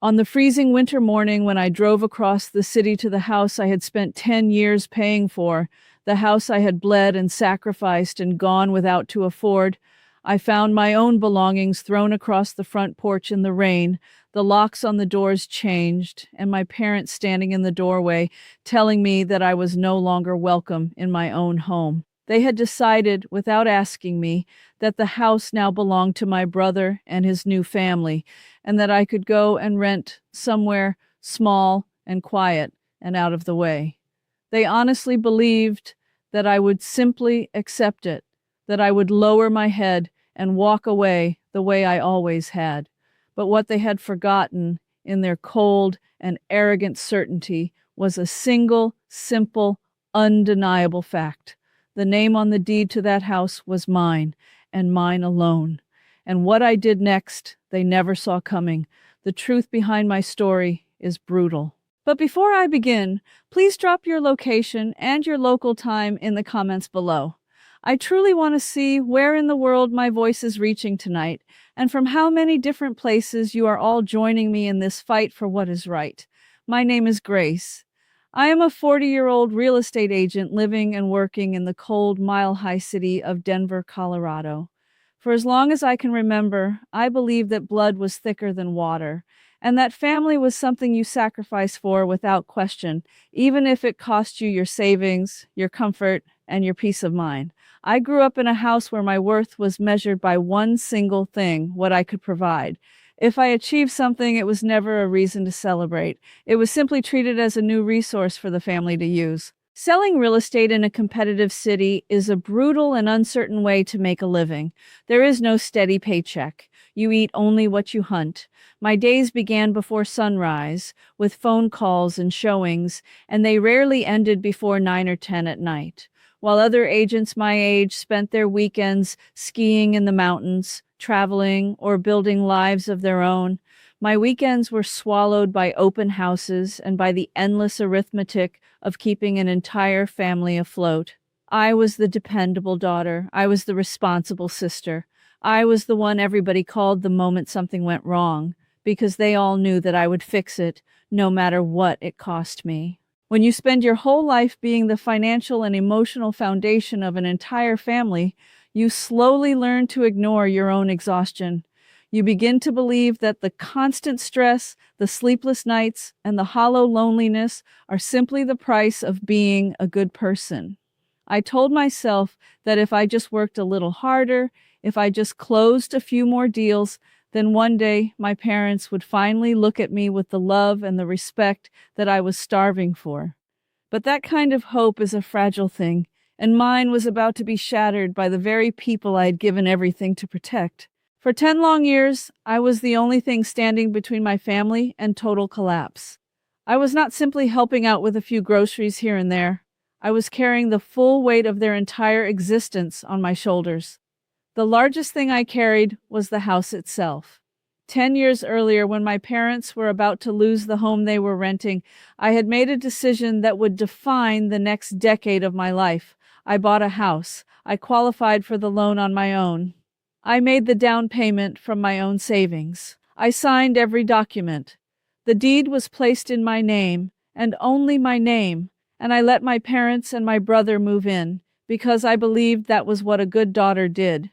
On the freezing winter morning when I drove across the city to the house I had spent 10 years paying for, the house I had bled and sacrificed and gone without to afford, I found my own belongings thrown across the front porch in the rain, the locks on the doors changed, and my parents standing in the doorway telling me that I was no longer welcome in my own home. They had decided, without asking me, that the house now belonged to my brother and his new family, and that I could go and rent somewhere small and quiet and out of the way. They honestly believed that I would simply accept it, that I would lower my head and walk away the way I always had. But what they had forgotten in their cold and arrogant certainty was a single, simple, undeniable fact. The name on the deed to that house was mine, and mine alone. And what I did next, they never saw coming. The truth behind my story is brutal. But before I begin, please drop your location and your local time in the comments below. I truly want to see where in the world my voice is reaching tonight, and from how many different places you are all joining me in this fight for what is right. My name is Grace. I am a 40-year-old real estate agent living and working in the cold, mile-high city of Denver, Colorado. For as long as I can remember, I believed that blood was thicker than water, and that family was something you sacrifice for without question, even if it cost you your savings, your comfort, and your peace of mind. I grew up in a house where my worth was measured by one single thing, what I could provide. If I achieved something, it was never a reason to celebrate. It was simply treated as a new resource for the family to use. Selling real estate in a competitive city is a brutal and uncertain way to make a living. There is no steady paycheck. You eat only what you hunt. My days began before sunrise, with phone calls and showings, and they rarely ended before 9 or 10 at night. While other agents my age spent their weekends skiing in the mountains, traveling, or building lives of their own, my weekends were swallowed by open houses and by the endless arithmetic of keeping an entire family afloat. I was the dependable daughter. I was the responsible sister. I was the one everybody called the moment something went wrong, because they all knew that I would fix it, no matter what it cost me. When you spend your whole life being the financial and emotional foundation of an entire family, you slowly learn to ignore your own exhaustion. You begin to believe that the constant stress, the sleepless nights, and the hollow loneliness are simply the price of being a good person. I told myself that if I just worked a little harder, if I just closed a few more deals, then one day my parents would finally look at me with the love and the respect that I was starving for. But that kind of hope is a fragile thing, and mine was about to be shattered by the very people I had given everything to protect. For 10 long years, I was the only thing standing between my family and total collapse. I was not simply helping out with a few groceries here and there. I was carrying the full weight of their entire existence on my shoulders. The largest thing I carried was the house itself. 10 years earlier, when my parents were about to lose the home they were renting, I had made a decision that would define the next decade of my life. I bought a house. I qualified for the loan on my own. I made the down payment from my own savings. I signed every document. The deed was placed in my name, and only my name, and I let my parents and my brother move in, because I believed that was what a good daughter did.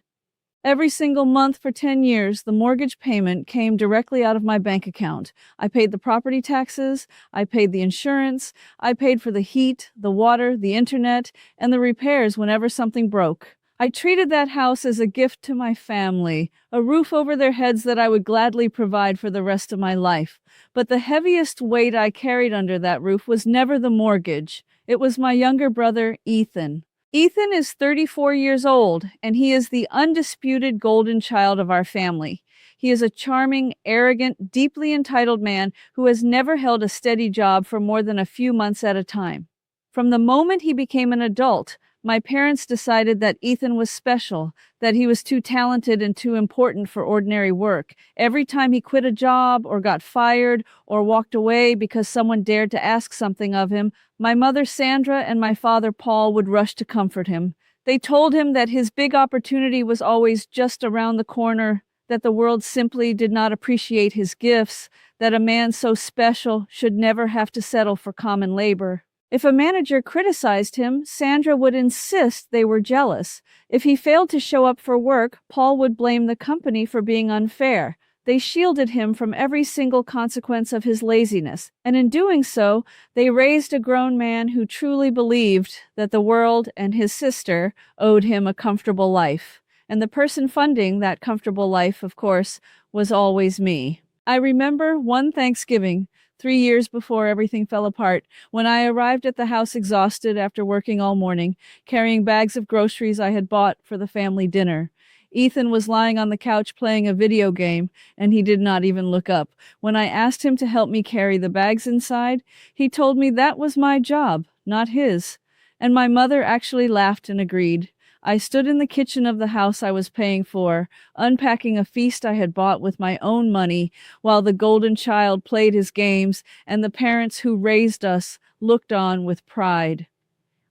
Every single month for 10 years, the mortgage payment came directly out of my bank account. I paid the property taxes, I paid the insurance, I paid for the heat, the water, the internet, and the repairs whenever something broke. I treated that house as a gift to my family, a roof over their heads that I would gladly provide for the rest of my life. But the heaviest weight I carried under that roof was never the mortgage. It was my younger brother, Ethan. Ethan is 34 years old, and he is the undisputed golden child of our family. He is a charming, arrogant, deeply entitled man who has never held a steady job for more than a few months at a time. From the moment he became an adult, my parents decided that Ethan was special, that he was too talented and too important for ordinary work. Every time he quit a job or got fired or walked away because someone dared to ask something of him, my mother Sandra and my father Paul would rush to comfort him. They told him that his big opportunity was always just around the corner, that the world simply did not appreciate his gifts, that a man so special should never have to settle for common labor. If a manager criticized him, Sandra would insist they were jealous. If he failed to show up for work, Paul would blame the company for being unfair. They shielded him from every single consequence of his laziness, and in doing so, they raised a grown man who truly believed that the world and his sister owed him a comfortable life. And the person funding that comfortable life, of course, was always me. I remember one Thanksgiving, 3 years before everything fell apart, when I arrived at the house exhausted after working all morning, carrying bags of groceries I had bought for the family dinner. Ethan was lying on the couch playing a video game, and he did not even look up. When I asked him to help me carry the bags inside, he told me that was my job, not his. And my mother actually laughed and agreed. I stood in the kitchen of the house I was paying for, unpacking a feast I had bought with my own money, while the golden child played his games and the parents who raised us looked on with pride.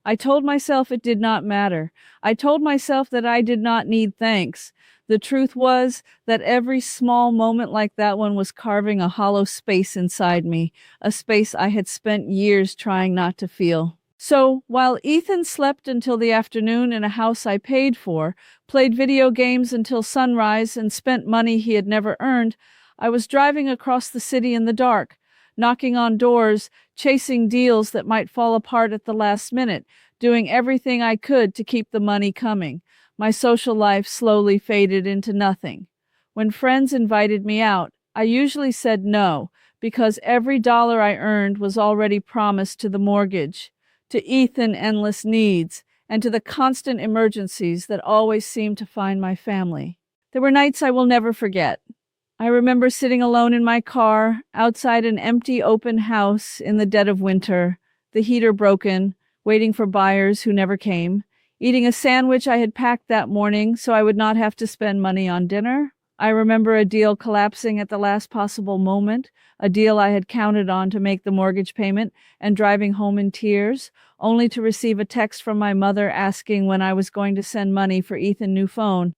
I told myself it did not matter. I told myself that I did not need thanks. The truth was that every small moment like that one was carving a hollow space inside me, a space I had spent years trying not to feel. So, while Ethan slept until the afternoon in a house I paid for, played video games until sunrise, and spent money he had never earned, I was driving across the city in the dark, knocking on doors, chasing deals that might fall apart at the last minute, doing everything I could to keep the money coming. My social life slowly faded into nothing. When friends invited me out, I usually said no, because every dollar I earned was already promised to the mortgage, to Ethan's endless needs, and to the constant emergencies that always seemed to find my family. There were nights I will never forget. I remember sitting alone in my car, outside an empty open house in the dead of winter, the heater broken, waiting for buyers who never came, eating a sandwich I had packed that morning so I would not have to spend money on dinner. I remember a deal collapsing at the last possible moment, a deal I had counted on to make the mortgage payment, and driving home in tears, only to receive a text from my mother asking when I was going to send money for Ethan's new phone.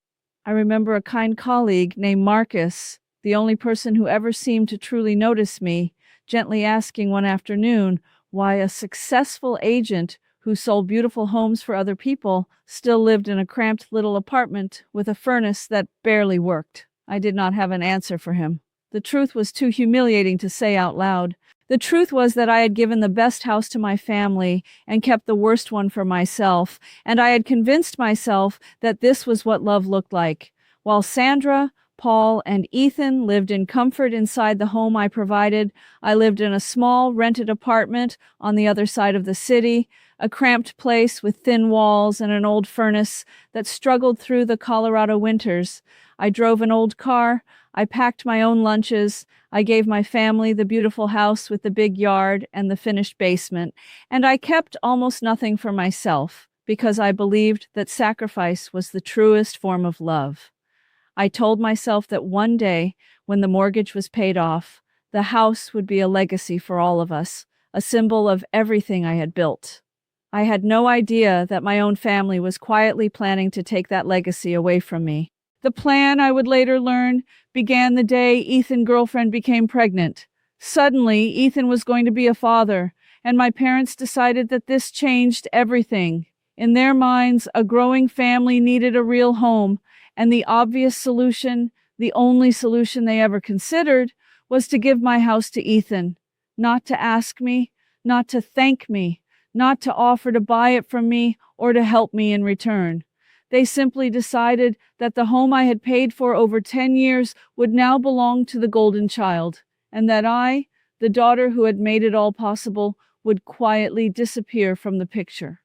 I remember a kind colleague named Marcus, the only person who ever seemed to truly notice me, gently asking one afternoon why a successful agent who sold beautiful homes for other people still lived in a cramped little apartment with a furnace that barely worked. I did not have an answer for him. The truth was too humiliating to say out loud. The truth was that I had given the best house to my family and kept the worst one for myself, and I had convinced myself that this was what love looked like. While Sandra, Paul, and Ethan lived in comfort inside the home I provided, I lived in a small rented apartment on the other side of the city, a cramped place with thin walls and an old furnace that struggled through the Colorado winters. I drove an old car, I packed my own lunches, I gave my family the beautiful house with the big yard and the finished basement, and I kept almost nothing for myself because I believed that sacrifice was the truest form of love. I told myself that one day, when the mortgage was paid off, the house would be a legacy for all of us, a symbol of everything I had built. I had no idea that my own family was quietly planning to take that legacy away from me. The plan, I would later learn, began the day Ethan's girlfriend became pregnant. Suddenly, Ethan was going to be a father, and my parents decided that this changed everything. In their minds, a growing family needed a real home, and the obvious solution, the only solution they ever considered, was to give my house to Ethan. Not to ask me, not to thank me, not to offer to buy it from me or to help me in return. They simply decided that the home I had paid for over 10 years would now belong to the golden child, and that I, the daughter who had made it all possible, would quietly disappear from the picture.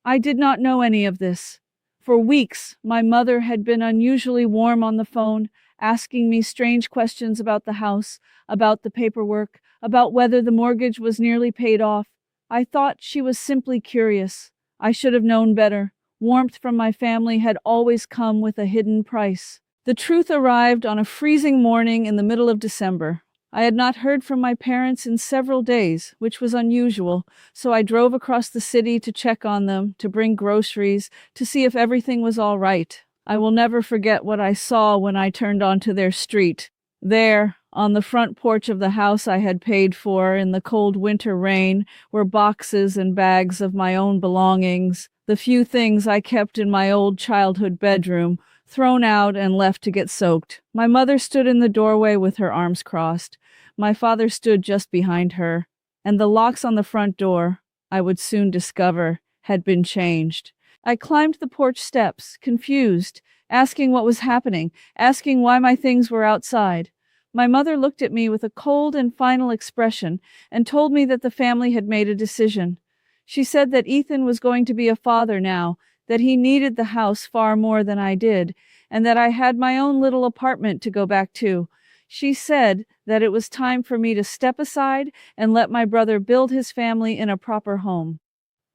I did not know any of this. For weeks, my mother had been unusually warm on the phone, asking me strange questions about the house, about the paperwork, about whether the mortgage was nearly paid off. I thought she was simply curious. I should have known better. Warmth from my family had always come with a hidden price. The truth arrived on a freezing morning in the middle of December. I had not heard from my parents in several days, which was unusual, so I drove across the city to check on them, to bring groceries, to see if everything was all right. I will never forget what I saw when I turned onto their street. There, on the front porch of the house I had paid for in the cold winter rain, were boxes and bags of my own belongings, the few things I kept in my old childhood bedroom, thrown out and left to get soaked. My mother stood in the doorway with her arms crossed. My father stood just behind her, and the locks on the front door, I would soon discover, had been changed. I climbed the porch steps, confused, asking what was happening, asking why my things were outside. My mother looked at me with a cold and final expression and told me that the family had made a decision. She said that Ethan was going to be a father now, that he needed the house far more than I did, and that I had my own little apartment to go back to. She said that it was time for me to step aside and let my brother build his family in a proper home.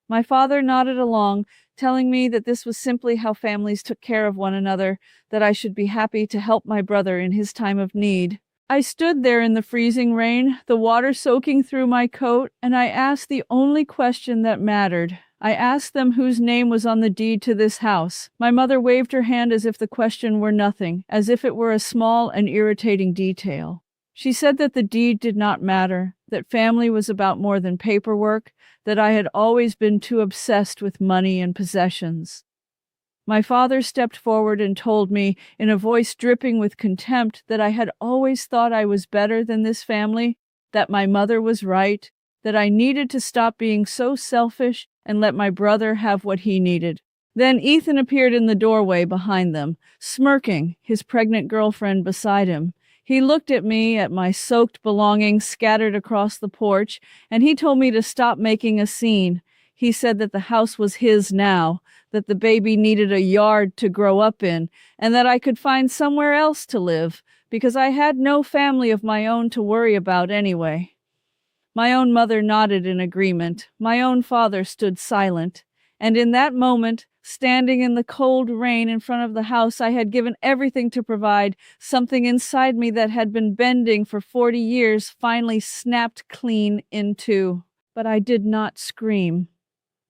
My father nodded along, telling me that this was simply how families took care of one another, that I should be happy to help my brother in his time of need. I stood there in the freezing rain, the water soaking through my coat, and I asked the only question that mattered. I asked them whose name was on the deed to this house. My mother waved her hand as if the question were nothing, as if it were a small and irritating detail. She said that the deed did not matter, that family was about more than paperwork, that I had always been too obsessed with money and possessions. My father stepped forward and told me, in a voice dripping with contempt, that I had always thought I was better than this family, that my mother was right, that I needed to stop being so selfish and let my brother have what he needed. Then Ethan appeared in the doorway behind them, smirking, his pregnant girlfriend beside him. He looked at me, at my soaked belongings scattered across the porch, and he told me to stop making a scene. He said that the house was his now, that the baby needed a yard to grow up in, and that I could find somewhere else to live, because I had no family of my own to worry about anyway. My own mother nodded in agreement. My own father stood silent. And in that moment, standing in the cold rain in front of the house I had given everything to provide, something inside me that had been bending for 40 years finally snapped clean in two. But I did not scream.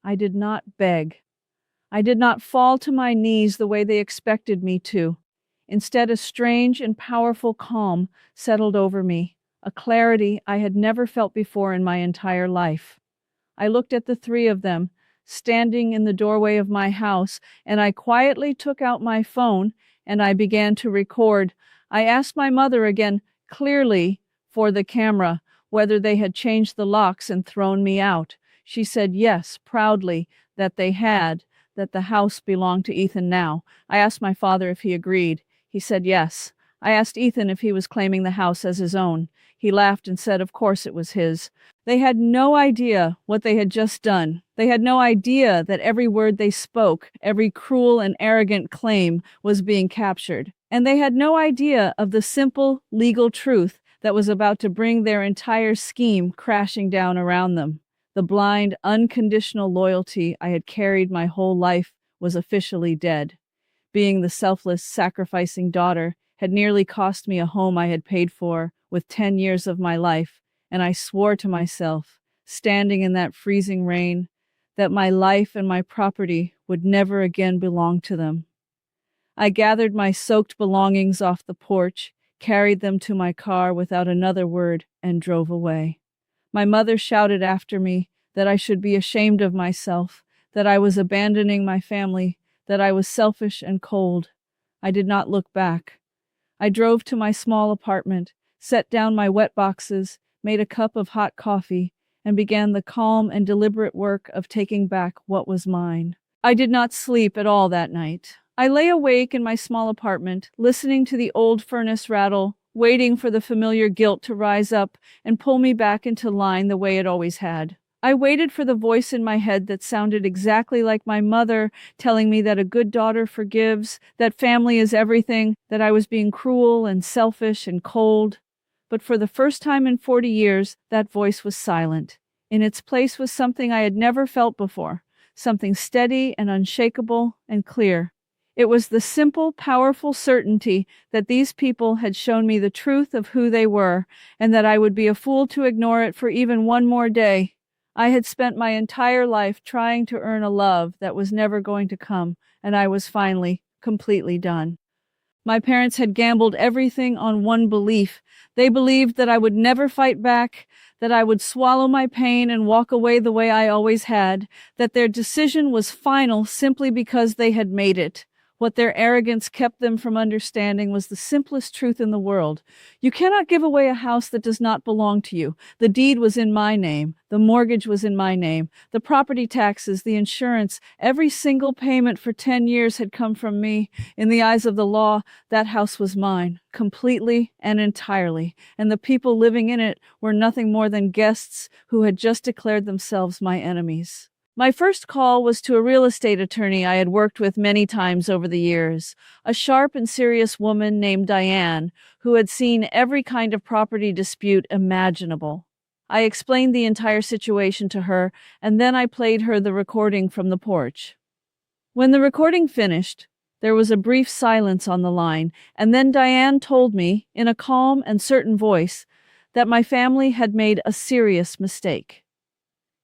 I did not beg. I did not fall to my knees the way they expected me to. Instead, a strange and powerful calm settled over me, a clarity I had never felt before in my entire life. I looked at the three of them, standing in the doorway of my house, and I quietly took out my phone and I began to record. I asked my mother again, clearly, for the camera, whether they had changed the locks and thrown me out. She said yes, proudly, that they had, that the house belonged to Ethan now. I asked my father if he agreed. He said yes. I asked Ethan if he was claiming the house as his own. He laughed and said of course it was his. They had no idea what they had just done. They had no idea that every word they spoke, every cruel and arrogant claim was being captured. And they had no idea of the simple legal truth that was about to bring their entire scheme crashing down around them. The blind, unconditional loyalty I had carried my whole life was officially dead. Being the selfless, sacrificing daughter had nearly cost me a home I had paid for with 10 years of my life, and I swore to myself, standing in that freezing rain, that my life and my property would never again belong to them. I gathered my soaked belongings off the porch, carried them to my car without another word, and drove away. My mother shouted after me that I should be ashamed of myself, that I was abandoning my family, that I was selfish and cold. I did not look back. I drove to my small apartment, set down my wet boxes, made a cup of hot coffee, and began the calm and deliberate work of taking back what was mine. I did not sleep at all that night. I lay awake in my small apartment, listening to the old furnace rattle, waiting for the familiar guilt to rise up and pull me back into line the way it always had. I waited for the voice in my head that sounded exactly like my mother, telling me that a good daughter forgives, that family is everything, that I was being cruel and selfish and cold. But for the first time in 40 years, that voice was silent. In its place was something I had never felt before, something steady and unshakable and clear. It was the simple, powerful certainty that these people had shown me the truth of who they were, and that I would be a fool to ignore it for even one more day. I had spent my entire life trying to earn a love that was never going to come, and I was finally completely done. My parents had gambled everything on one belief. They believed that I would never fight back, that I would swallow my pain and walk away the way I always had, that their decision was final simply because they had made it. What their arrogance kept them from understanding was the simplest truth in the world. You cannot give away a house that does not belong to you. The deed was in my name. The mortgage was in my name. The property taxes, the insurance, every single payment for 10 years had come from me. In the eyes of the law, that house was mine, completely and entirely, and the people living in it were nothing more than guests who had just declared themselves my enemies. My first call was to a real estate attorney I had worked with many times over the years, a sharp and serious woman named Diane, who had seen every kind of property dispute imaginable. I explained the entire situation to her, and then I played her the recording from the porch. When the recording finished, there was a brief silence on the line, and then Diane told me, in a calm and certain voice, that my family had made a serious mistake.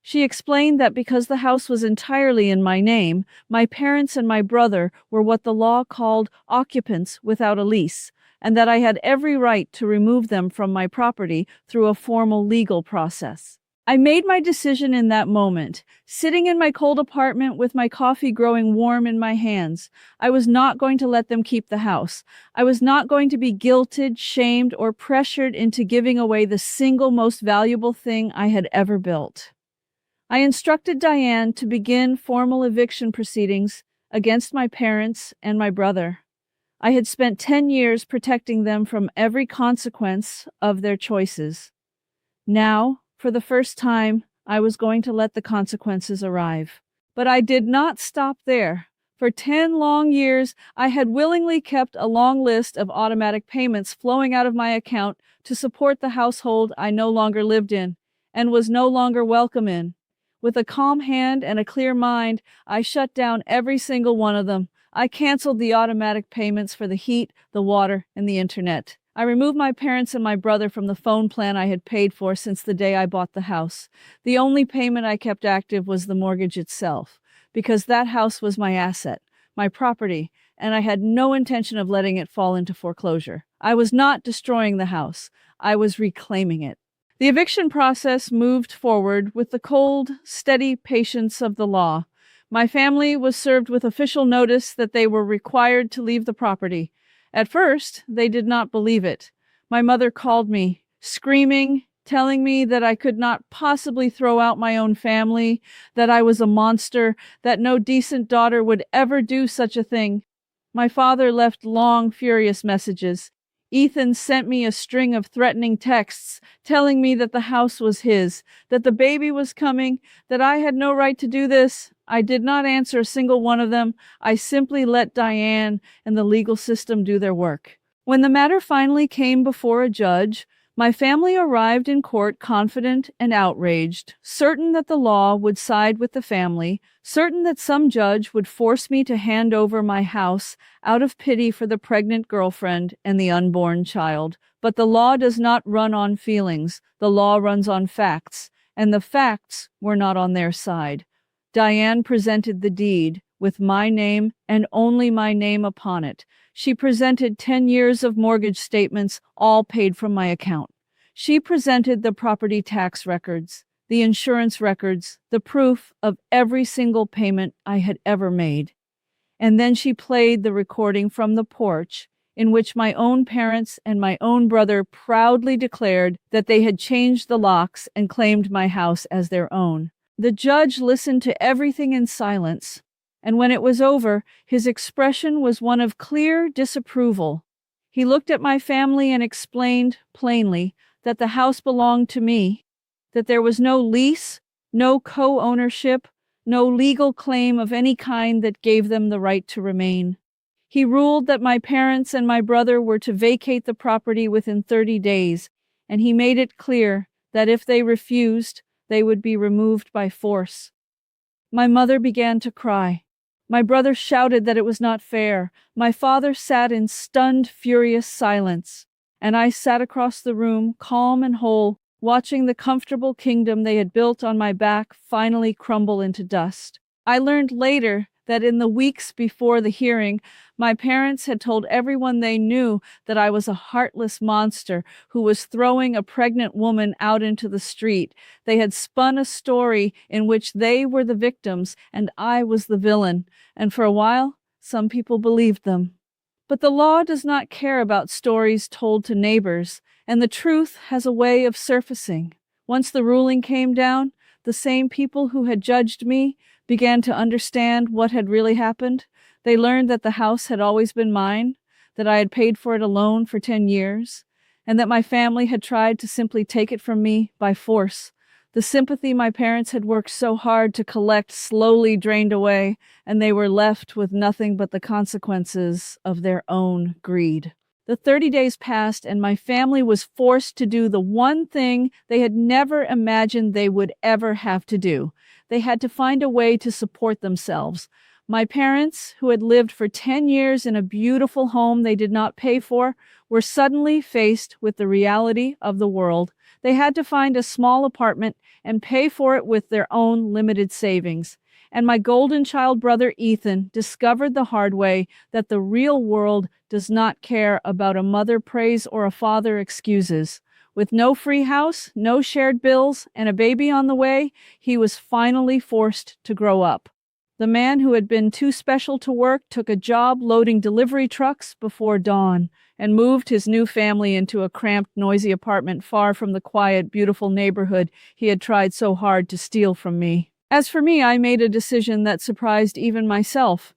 She explained that because the house was entirely in my name, my parents and my brother were what the law called occupants without a lease, and that I had every right to remove them from my property through a formal legal process. I made my decision in that moment, sitting in my cold apartment with my coffee growing warm in my hands. I was not going to let them keep the house. I was not going to be guilted, shamed, or pressured into giving away the single most valuable thing I had ever built. I instructed Diane to begin formal eviction proceedings against my parents and my brother. I had spent 10 years protecting them from every consequence of their choices. Now, for the first time, I was going to let the consequences arrive. But I did not stop there. For 10 long years, I had willingly kept a long list of automatic payments flowing out of my account to support the household I no longer lived in and was no longer welcome in. With a calm hand and a clear mind, I shut down every single one of them. I canceled the automatic payments for the heat, the water, and the internet. I removed my parents and my brother from the phone plan I had paid for since the day I bought the house. The only payment I kept active was the mortgage itself, because that house was my asset, my property, and I had no intention of letting it fall into foreclosure. I was not destroying the house. I was reclaiming it. The eviction process moved forward with the cold, steady patience of the law. My family was served with official notice that they were required to leave the property. At first, they did not believe it. My mother called me, screaming, telling me that I could not possibly throw out my own family, that I was a monster, that no decent daughter would ever do such a thing. My father left long, furious messages. Ethan sent me a string of threatening texts telling me that the house was his, that the baby was coming, that I had no right to do this. I did not answer a single one of them. I simply let Diane and the legal system do their work. When the matter finally came before a judge, my family arrived in court confident and outraged, certain that the law would side with the family, certain that some judge would force me to hand over my house out of pity for the pregnant girlfriend and the unborn child. But the law does not run on feelings. The law runs on facts, and the facts were not on their side. Diane presented the deed with my name and only my name upon it. She presented 10 years of mortgage statements, all paid from my account. She presented the property tax records, the insurance records, the proof of every single payment I had ever made. And then she played the recording from the porch in which my own parents and my own brother proudly declared that they had changed the locks and claimed my house as their own. The judge listened to everything in silence, and when it was over, his expression was one of clear disapproval. He looked at my family and explained plainly that the house belonged to me, that there was no lease, no co-ownership, no legal claim of any kind that gave them the right to remain. He ruled that my parents and my brother were to vacate the property within 30 days, and he made it clear that if they refused, they would be removed by force. My mother began to cry. My brother shouted that it was not fair. My father sat in stunned, furious silence, and I sat across the room, calm and whole, watching the comfortable kingdom they had built on my back finally crumble into dust. I learned later that in the weeks before the hearing, my parents had told everyone they knew that I was a heartless monster who was throwing a pregnant woman out into the street. They had spun a story in which they were the victims and I was the villain, and for a while, some people believed them. But the law does not care about stories told to neighbors, and the truth has a way of surfacing. Once the ruling came down, the same people who had judged me began to understand what had really happened. They learned that the house had always been mine, that I had paid for it alone for 10 years, and that my family had tried to simply take it from me by force. The sympathy my parents had worked so hard to collect slowly drained away, and they were left with nothing but the consequences of their own greed. The 30 days passed, and my family was forced to do the one thing they had never imagined they would ever have to do. They had to find a way to support themselves. My parents, who had lived for 10 years in a beautiful home they did not pay for, were suddenly faced with the reality of the world. They had to find a small apartment and pay for it with their own limited savings. And my golden child brother Ethan discovered the hard way that the real world does not care about a mother praise or a father excuses. With no free house, no shared bills, and a baby on the way, he was finally forced to grow up. The man who had been too special to work took a job loading delivery trucks before dawn and moved his new family into a cramped, noisy apartment far from the quiet, beautiful neighborhood he had tried so hard to steal from me. As for me, I made a decision that surprised even myself.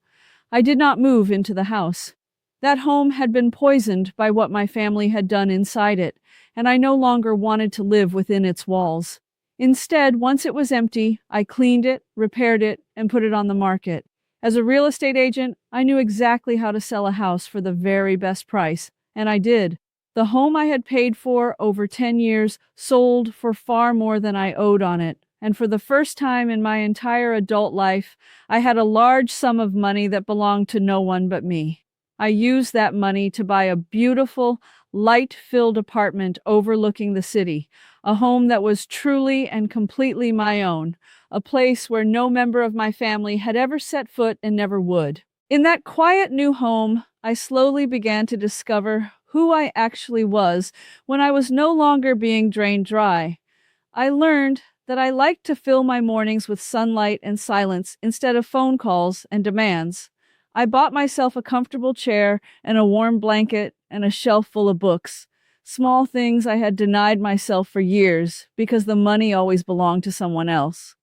I did not move into the house. That home had been poisoned by what my family had done inside it, and I no longer wanted to live within its walls. Instead, once it was empty, I cleaned it, repaired it, and put it on the market. As a real estate agent, I knew exactly how to sell a house for the very best price, and I did. The home I had paid for over 10 years sold for far more than I owed on it, and for the first time in my entire adult life, I had a large sum of money that belonged to no one but me. I used that money to buy a beautiful, light-filled apartment overlooking the city, a home that was truly and completely my own, a place where no member of my family had ever set foot and never would. In that quiet new home, I slowly began to discover who I actually was when I was no longer being drained dry. I learned that I liked to fill my mornings with sunlight and silence instead of phone calls and demands. I bought myself a comfortable chair and a warm blanket and a shelf full of books, small things I had denied myself for years because the money always belonged to someone else.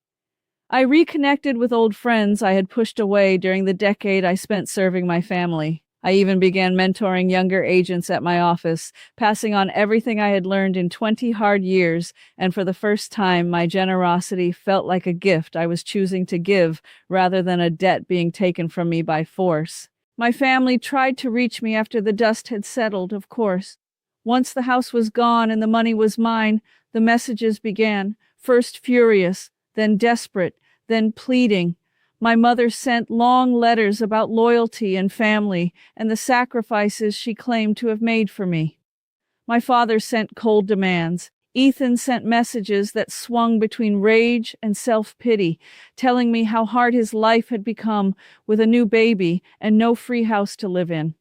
I reconnected with old friends I had pushed away during the decade I spent serving my family. I even began mentoring younger agents at my office, passing on everything I had learned in 20 hard years, and for the first time, my generosity felt like a gift I was choosing to give rather than a debt being taken from me by force. My family tried to reach me after the dust had settled, of course. Once the house was gone and the money was mine, the messages began, first furious, then desperate, then pleading. My mother sent long letters about loyalty and family and the sacrifices she claimed to have made for me. My father sent cold demands. Ethan sent messages that swung between rage and self-pity, telling me how hard his life had become with a new baby and no free house to live in.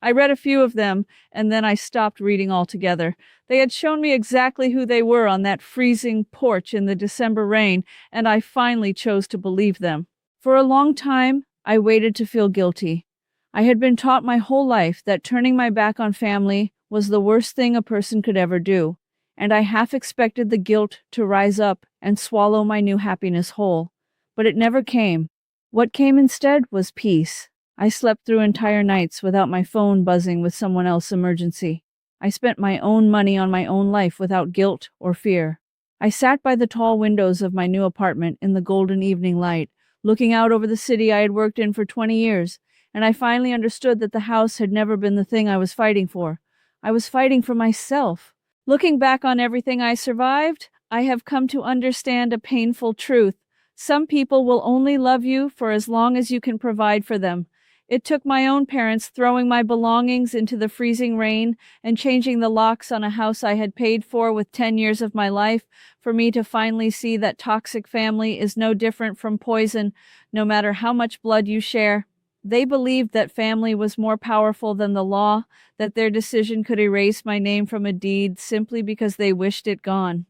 I read a few of them, and then I stopped reading altogether. They had shown me exactly who they were on that freezing porch in the December rain, and I finally chose to believe them. For a long time, I waited to feel guilty. I had been taught my whole life that turning my back on family was the worst thing a person could ever do, and I half expected the guilt to rise up and swallow my new happiness whole. But it never came. What came instead was peace. I slept through entire nights without my phone buzzing with someone else's emergency. I spent my own money on my own life without guilt or fear. I sat by the tall windows of my new apartment in the golden evening light, looking out over the city I had worked in for 20 years, and I finally understood that the house had never been the thing I was fighting for. I was fighting for myself. Looking back on everything I survived, I have come to understand a painful truth. Some people will only love you for as long as you can provide for them. It took my own parents throwing my belongings into the freezing rain and changing the locks on a house I had paid for with 10 years of my life for me to finally see that toxic family is no different from poison, no matter how much blood you share. They believed that family was more powerful than the law, that their decision could erase my name from a deed simply because they wished it gone.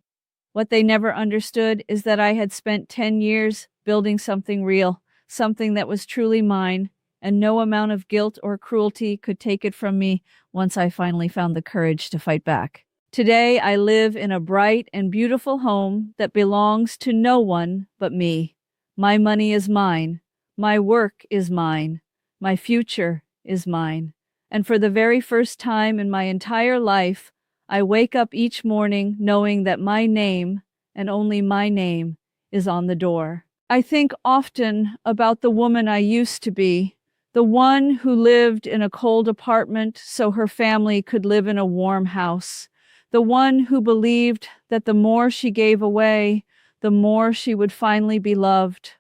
What they never understood is that I had spent 10 years building something real, something that was truly mine, and no amount of guilt or cruelty could take it from me once I finally found the courage to fight back. Today, I live in a bright and beautiful home that belongs to no one but me. My money is mine. My work is mine. My future is mine. And for the very first time in my entire life, I wake up each morning knowing that my name, and only my name, is on the door. I think often about the woman I used to be, the one who lived in a cold apartment so her family could live in a warm house, the one who believed that the more she gave away, the more she would finally be loved.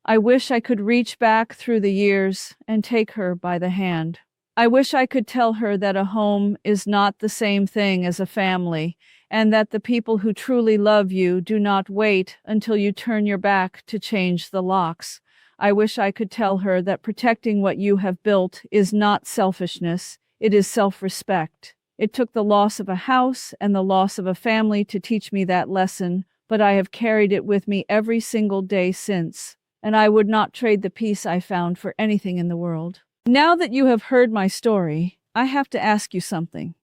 I wish I could reach back through the years and take her by the hand. I wish I could tell her that a home is not the same thing as a family, and that the people who truly love you do not wait until you turn your back to change the locks. I wish I could tell her that protecting what you have built is not selfishness, it is self-respect. It took the loss of a house and the loss of a family to teach me that lesson, but I have carried it with me every single day since, and I would not trade the peace I found for anything in the world. Now that you have heard my story, I have to ask you something.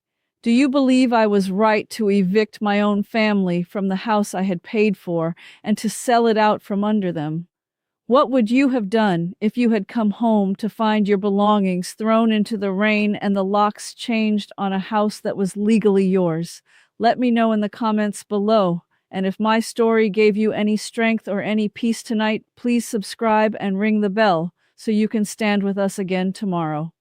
Do you believe I was right to evict my own family from the house I had paid for and to sell it out from under them? What would you have done if you had come home to find your belongings thrown into the rain and the locks changed on a house that was legally yours? Let me know in the comments below. And if my story gave you any strength or any peace tonight, please subscribe and ring the bell so you can stand with us again tomorrow.